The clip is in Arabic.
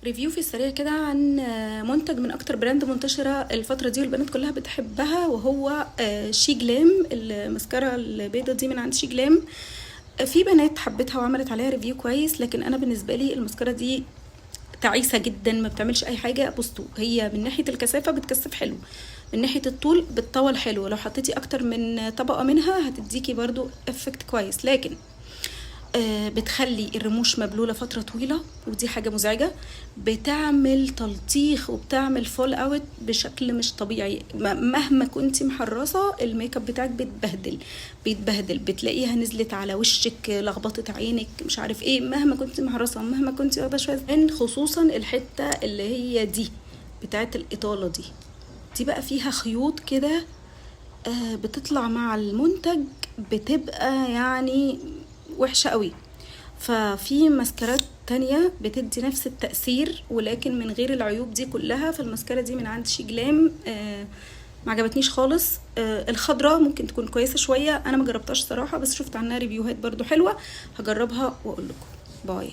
ريفيو في السريع كده عن منتج من اكتر براند منتشرة الفترة دي والبنات كلها بتحبها، وهو شي جلام. الماسكارا البيضة دي من عند شي جلام. في بنات حبتها وعملت عليها ريفيو كويس، لكن انا بالنسبة لي الماسكارا دي تعيسة جدا، ما بتعملش اي حاجة. بصوا، هي من ناحية الكثافة بتكثف حلو، من ناحية الطول بتطول حلو. لو حطيتي اكتر من طبقة منها هتديكي برضو افكت كويس، لكن بتخلي الرموش مبلولة فترة طويلة، ودي حاجة مزعجة. بتعمل تلطيخ وبتعمل فول اوت بشكل مش طبيعي. مهما كنتي محرصة الميك اب بتاعك بيتبهدل، بتلاقيها نزلت على وشك، لخبطت عينك، مش عارف ايه. مهما كنتي محرصة ومهما كنتي واخدة شوية زين، خصوصا الحتة اللي هي دي بتاعت الإطالة دي بقى فيها خيوط كده بتطلع مع المنتج، بتبقى يعني وحشة قوي. ففي ماسكارات تانية بتدي نفس التأثير ولكن من غير العيوب دي كلها. فالماسكارا دي من عند شي جلام ما عجبتنيش خالص. الخضراء ممكن تكون كويسة شوية، انا ما جربتهاش صراحة، بس شفت عنها ريفيوهات برضو حلوة، هجربها واقول لكم. باي.